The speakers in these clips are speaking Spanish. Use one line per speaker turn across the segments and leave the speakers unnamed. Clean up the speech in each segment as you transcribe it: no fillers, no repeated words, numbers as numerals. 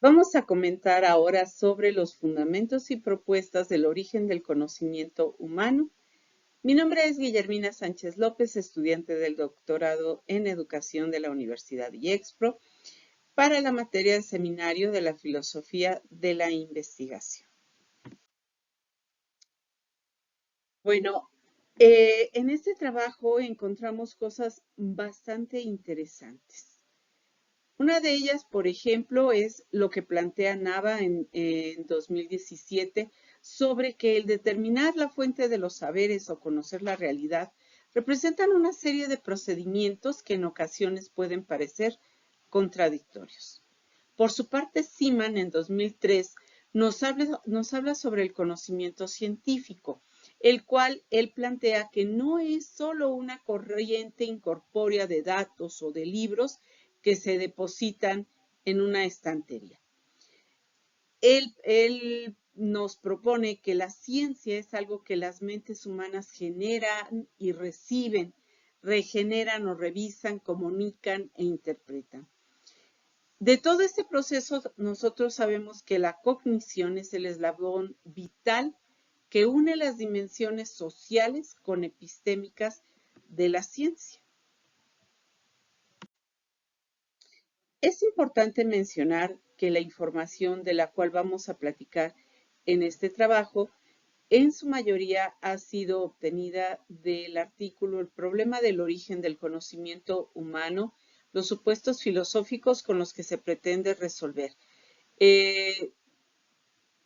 Vamos a comentar ahora sobre los fundamentos y propuestas del origen del conocimiento humano. Mi nombre es Guillermina Sánchez López, estudiante del doctorado en Educación de la Universidad IEXPRO, para la materia de seminario de la filosofía de la investigación. Bueno, en este trabajo encontramos cosas bastante interesantes. Una de ellas, por ejemplo, es lo que plantea Nava en 2017 sobre que el determinar la fuente de los saberes o conocer la realidad representan una serie de procedimientos que en ocasiones pueden parecer contradictorios. Por su parte, Seaman en 2003 nos habla sobre el conocimiento científico, el cual él plantea que no es solo una corriente incorpórea de datos o de libros que se depositan en una estantería. Él nos propone que la ciencia es algo que las mentes humanas generan y reciben, regeneran o revisan, comunican e interpretan. De todo este proceso, nosotros sabemos que la cognición es el eslabón vital que une las dimensiones sociales con epistémicas de la ciencia. Es importante mencionar que la información de la cual vamos a platicar en este trabajo, en su mayoría ha sido obtenida del artículo El problema del origen del conocimiento humano, los supuestos filosóficos con los que se pretende resolver,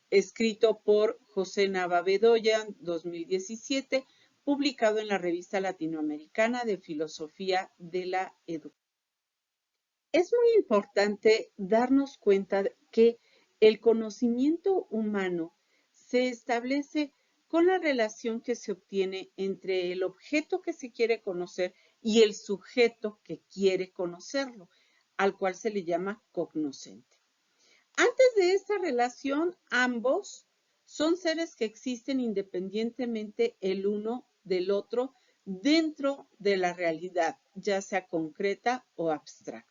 escrito por José Nava Bedoya, 2017, publicado en la Revista Latinoamericana de Filosofía de la Educación. Es muy importante darnos cuenta que el conocimiento humano se establece con la relación que se obtiene entre el objeto que se quiere conocer y el sujeto que quiere conocerlo, al cual se le llama cognoscente. Antes de esta relación, ambos son seres que existen independientemente el uno del otro dentro de la realidad, ya sea concreta o abstracta.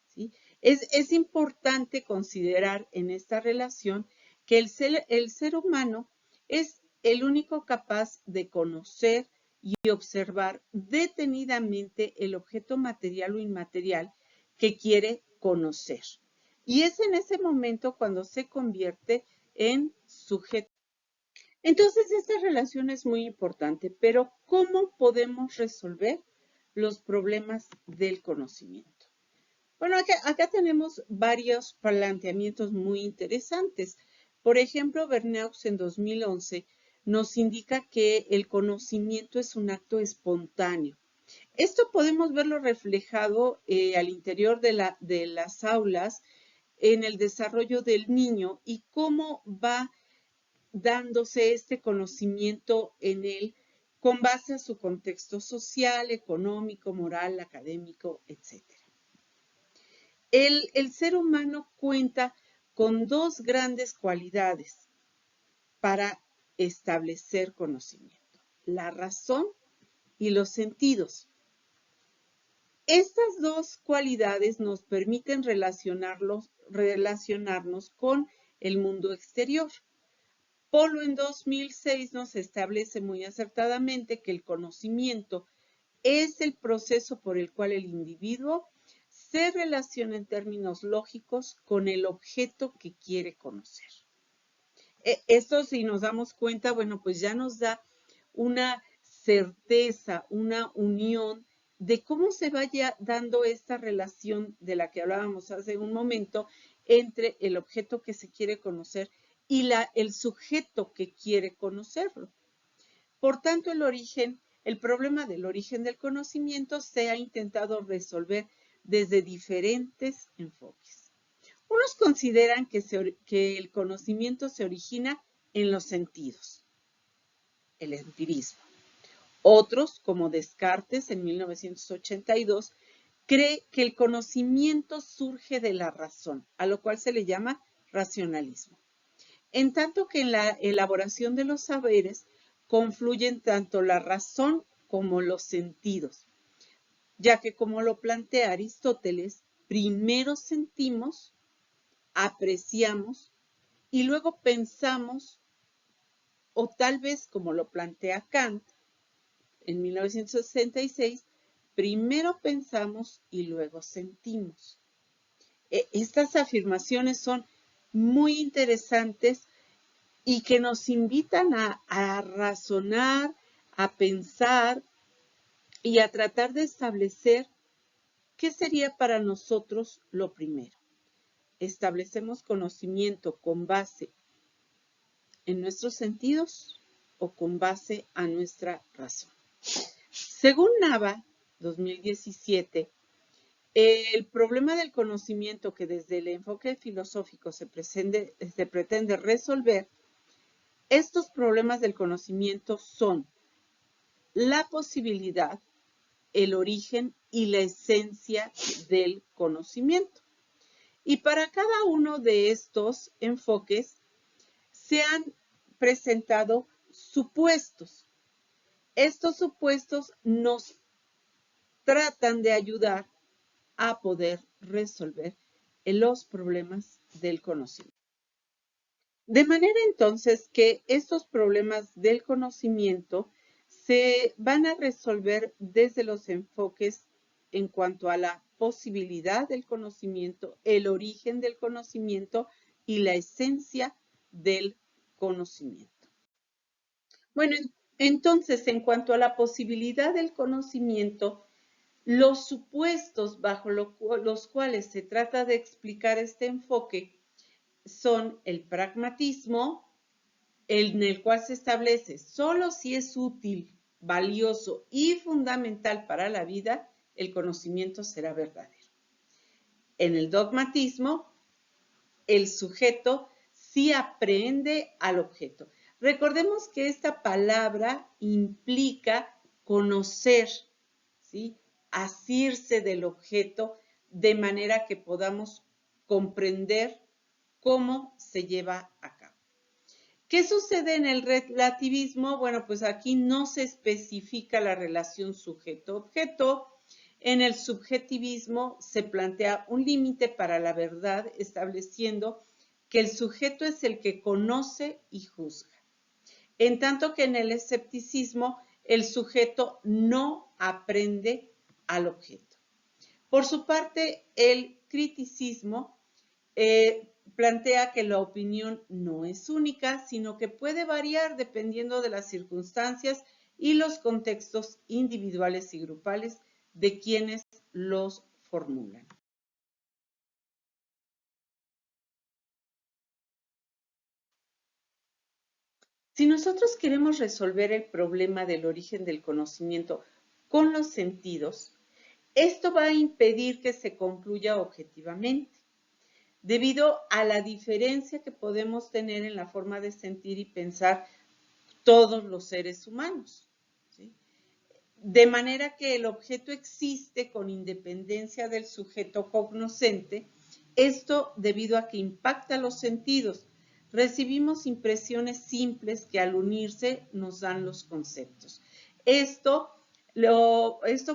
¿Sí? Es importante considerar en esta relación que el ser humano es el único capaz de conocer y observar detenidamente el objeto material o inmaterial que quiere conocer. Y es en ese momento cuando se convierte en sujeto. Entonces, esta relación es muy importante, pero ¿cómo podemos resolver los problemas del conocimiento? Bueno, acá tenemos varios planteamientos muy interesantes. Por ejemplo, Bernaus en 2011 nos indica que el conocimiento es un acto espontáneo. Esto podemos verlo reflejado al interior de las aulas en el desarrollo del niño y cómo va dándose este conocimiento en él con base a su contexto social, económico, moral, académico, etc. El ser humano cuenta con dos grandes cualidades para establecer conocimiento: la razón y los sentidos. Estas dos cualidades nos permiten relacionarnos con el mundo exterior. Polo en 2006 nos establece muy acertadamente que el conocimiento es el proceso por el cual el individuo se relaciona en términos lógicos con el objeto que quiere conocer. Esto, si nos damos cuenta, bueno, pues ya nos da una certeza, una unión de cómo se vaya dando esta relación de la que hablábamos hace un momento entre el objeto que se quiere conocer y el sujeto que quiere conocerlo. Por tanto, el problema del origen del conocimiento se ha intentado resolver desde diferentes enfoques. Unos consideran que el conocimiento se origina en los sentidos, el empirismo. Otros, como Descartes en 1982, cree que el conocimiento surge de la razón, a lo cual se le llama racionalismo. En tanto que en la elaboración de los saberes confluyen tanto la razón como los sentidos, ya que, como lo plantea Aristóteles, primero sentimos apreciamos y luego pensamos, o tal vez como lo plantea Kant en 1966, primero pensamos y luego sentimos. Estas afirmaciones son muy interesantes y que nos invitan a razonar, a pensar y a tratar de establecer qué sería para nosotros lo primero. ¿Establecemos conocimiento con base en nuestros sentidos o con base a nuestra razón? Según Nava, 2017, el problema del conocimiento que desde el enfoque filosófico se pretende resolver, estos problemas del conocimiento son la posibilidad, el origen y la esencia del conocimiento. Y para cada uno de estos enfoques se han presentado supuestos. Estos supuestos nos tratan de ayudar a poder resolver los problemas del conocimiento. De manera entonces que estos problemas del conocimiento se van a resolver desde los enfoques en cuanto a la posibilidad del conocimiento, el origen del conocimiento y la esencia del conocimiento. Bueno, entonces, en cuanto a la posibilidad del conocimiento, los supuestos bajo los cuales se trata de explicar este enfoque son el pragmatismo, en el cual se establece solo si es útil, valioso y fundamental para la vida, el conocimiento será verdadero. En el dogmatismo, el sujeto sí aprehende al objeto. Recordemos que esta palabra implica conocer, ¿sí? Asirse del objeto de manera que podamos comprender cómo se lleva a cabo. ¿Qué sucede en el relativismo? Bueno, pues aquí no se especifica la relación sujeto-objeto. En el subjetivismo se plantea un límite para la verdad, estableciendo que el sujeto es el que conoce y juzga. En tanto que en el escepticismo, el sujeto no aprende al objeto. Por su parte, el criticismo plantea que la opinión no es única, sino que puede variar dependiendo de las circunstancias y los contextos individuales y grupales de quienes los formulan. Si nosotros queremos resolver el problema del origen del conocimiento con los sentidos, esto va a impedir que se concluya objetivamente, debido a la diferencia que podemos tener en la forma de sentir y pensar todos los seres humanos, ¿sí? De manera que el objeto existe con independencia del sujeto cognoscente, esto debido a que impacta los sentidos. Recibimos impresiones simples que al unirse nos dan los conceptos. Esto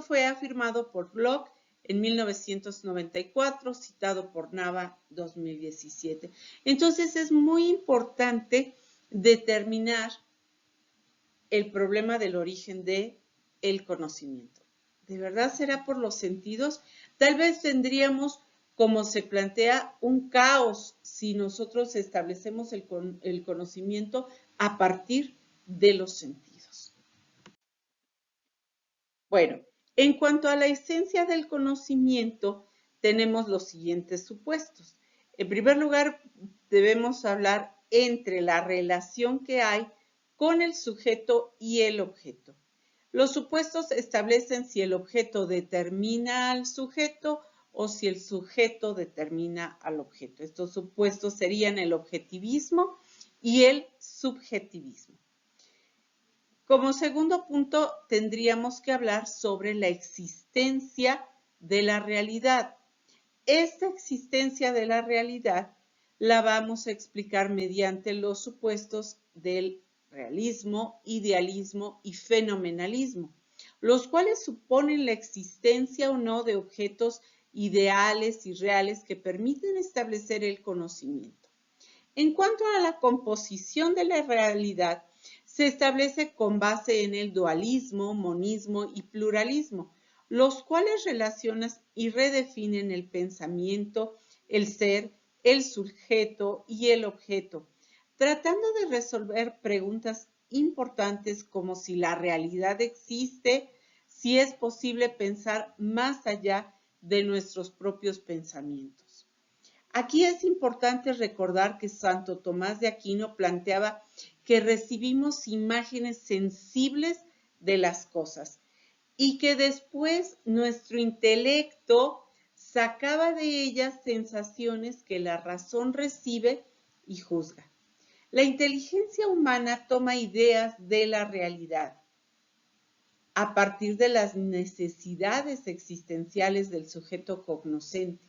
fue afirmado por Bloch en 1994, citado por Nava 2017. Entonces es muy importante determinar el problema del origen del conocimiento. ¿De verdad será por los sentidos? Tal vez tendríamos, como se plantea, un caos si nosotros establecemos el conocimiento a partir de los sentidos. Bueno, en cuanto a la esencia del conocimiento, tenemos los siguientes supuestos. En primer lugar, debemos hablar entre la relación que hay con el sujeto y el objeto. Los supuestos establecen si el objeto determina al sujeto o si el sujeto determina al objeto. Estos supuestos serían el objetivismo y el subjetivismo. Como segundo punto, tendríamos que hablar sobre la existencia de la realidad. Esta existencia de la realidad la vamos a explicar mediante los supuestos del realismo, idealismo y fenomenalismo, los cuales suponen la existencia o no de objetos ideales y reales que permiten establecer el conocimiento. En cuanto a la composición de la realidad, se establece con base en el dualismo, monismo y pluralismo, los cuales relacionan y redefinen el pensamiento, el ser, el sujeto y el objeto, tratando de resolver preguntas importantes como si la realidad existe, si es posible pensar más allá de nuestros propios pensamientos. Aquí es importante recordar que Santo Tomás de Aquino planteaba que recibimos imágenes sensibles de las cosas y que después nuestro intelecto sacaba de ellas sensaciones que la razón recibe y juzga. La inteligencia humana toma ideas de la realidad a partir de las necesidades existenciales del sujeto cognoscente,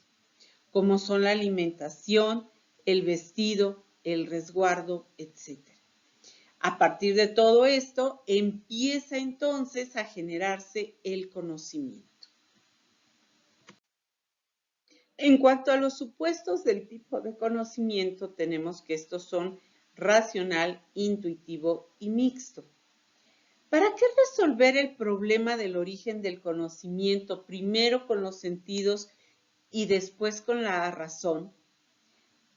como son la alimentación, el vestido, el resguardo, etc. A partir de todo esto, empieza entonces a generarse el conocimiento. En cuanto a los supuestos del tipo de conocimiento, tenemos que estos son racional, intuitivo y mixto. ¿Para qué resolver el problema del origen del conocimiento primero con los sentidos y después con la razón?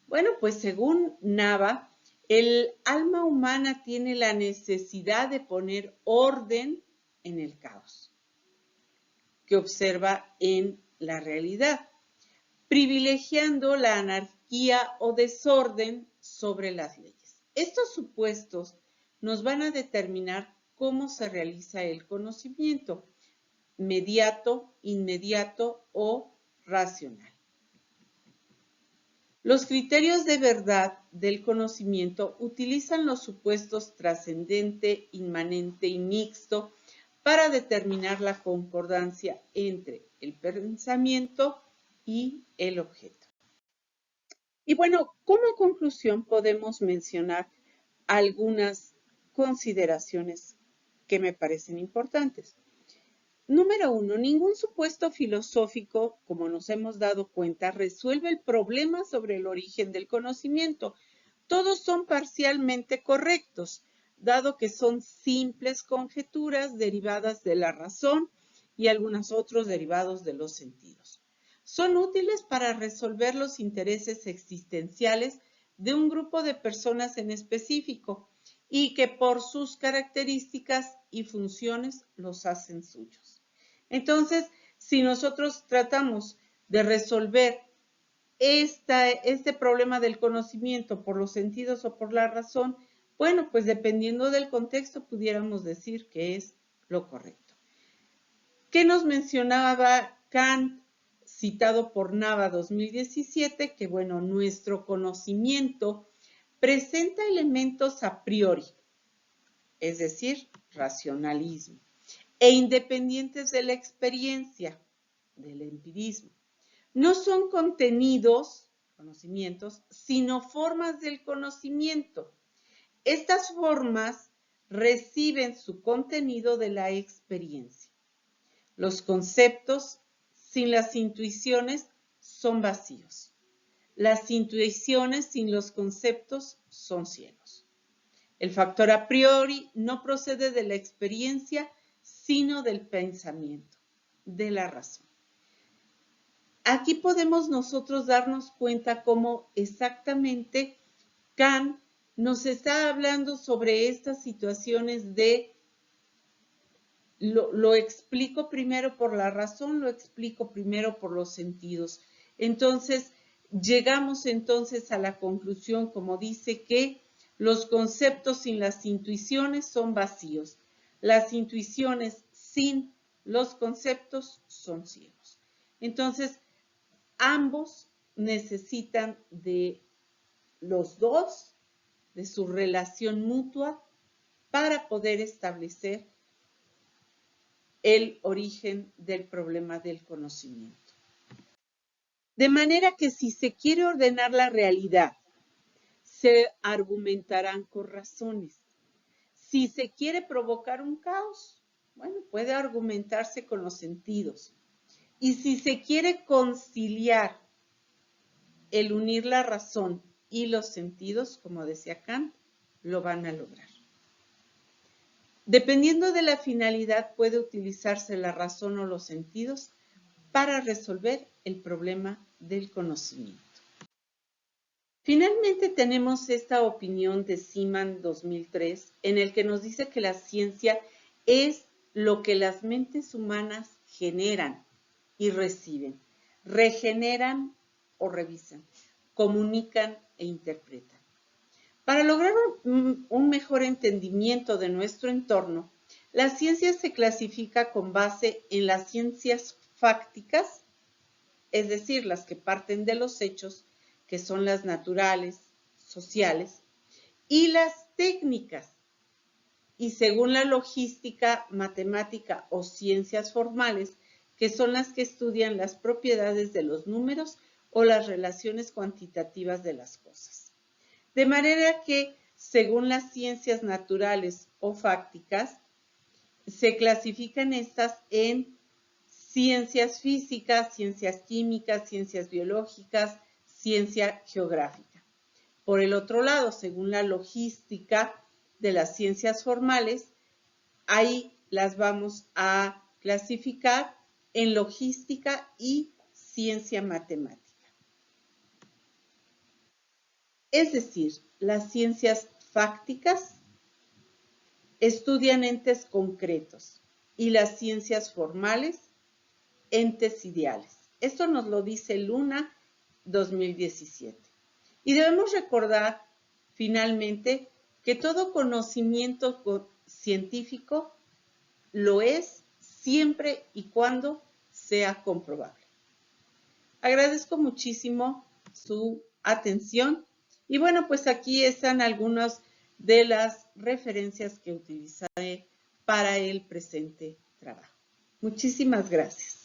Bueno, pues según Nava, el alma humana tiene la necesidad de poner orden en el caos que observa en la realidad, privilegiando la anarquía o desorden sobre las leyes. Estos supuestos nos van a determinar cómo se realiza el conocimiento, mediato, inmediato o racional. Los criterios de verdad del conocimiento utilizan los supuestos trascendente, inmanente y mixto para determinar la concordancia entre el pensamiento y el objeto. Y bueno, como conclusión podemos mencionar algunas consideraciones que me parecen importantes. Número 1, ningún supuesto filosófico, como nos hemos dado cuenta, resuelve el problema sobre el origen del conocimiento. Todos son parcialmente correctos, dado que son simples conjeturas derivadas de la razón y algunos otros derivados de los sentidos. Son útiles para resolver los intereses existenciales de un grupo de personas en específico y que por sus características y funciones los hacen suyos. Entonces, si nosotros tratamos de resolver este problema del conocimiento por los sentidos o por la razón, bueno, pues dependiendo del contexto pudiéramos decir que es lo correcto. ¿Qué nos mencionaba Kant, citado por Nava 2017? Que bueno, nuestro conocimiento presenta elementos a priori, es decir, racionalismo, e independientes de la experiencia, del empirismo. No son contenidos, conocimientos, sino formas del conocimiento. Estas formas reciben su contenido de la experiencia. Los conceptos sin las intuiciones son vacíos. Las intuiciones sin los conceptos son ciegos. El factor a priori no procede de la experiencia, sino del pensamiento, de la razón. Aquí podemos nosotros darnos cuenta cómo exactamente Kant nos está hablando sobre estas situaciones de lo explico primero por la razón, lo explico primero por los sentidos. Entonces, llegamos entonces a la conclusión, como dice, que los conceptos sin las intuiciones son vacíos. Las intuiciones sin los conceptos son ciegos. Entonces, ambos necesitan de los dos, de su relación mutua, para poder establecer el origen del problema del conocimiento. De manera que si se quiere ordenar la realidad, se argumentarán con razones. Si se quiere provocar un caos, bueno, puede argumentarse con los sentidos. Y si se quiere conciliar el unir la razón y los sentidos, como decía Kant, lo van a lograr. Dependiendo de la finalidad, puede utilizarse la razón o los sentidos para resolver el problema del conocimiento. Finalmente tenemos esta opinión de Seaman 2003, en el que nos dice que la ciencia es lo que las mentes humanas generan y reciben, regeneran o revisan, comunican e interpretan. Para lograr un mejor entendimiento de nuestro entorno, la ciencia se clasifica con base en las ciencias fácticas, es decir, las que parten de los hechos, que son las naturales, sociales, y las técnicas, y según la logística, matemática o ciencias formales, que son las que estudian las propiedades de los números o las relaciones cuantitativas de las cosas. De manera que, según las ciencias naturales o fácticas, se clasifican estas en ciencias físicas, ciencias químicas, ciencias biológicas, ciencia geográfica. Por el otro lado, según la logística de las ciencias formales, ahí las vamos a clasificar en logística y ciencia matemática. Es decir, las ciencias fácticas estudian entes concretos y las ciencias formales, entes ideales. Esto nos lo dice Luna 2017. Y debemos recordar, finalmente, que todo conocimiento científico lo es siempre y cuando sea comprobable. Agradezco muchísimo su atención. Y bueno, pues aquí están algunas de las referencias que utilizaré para el presente trabajo. Muchísimas gracias.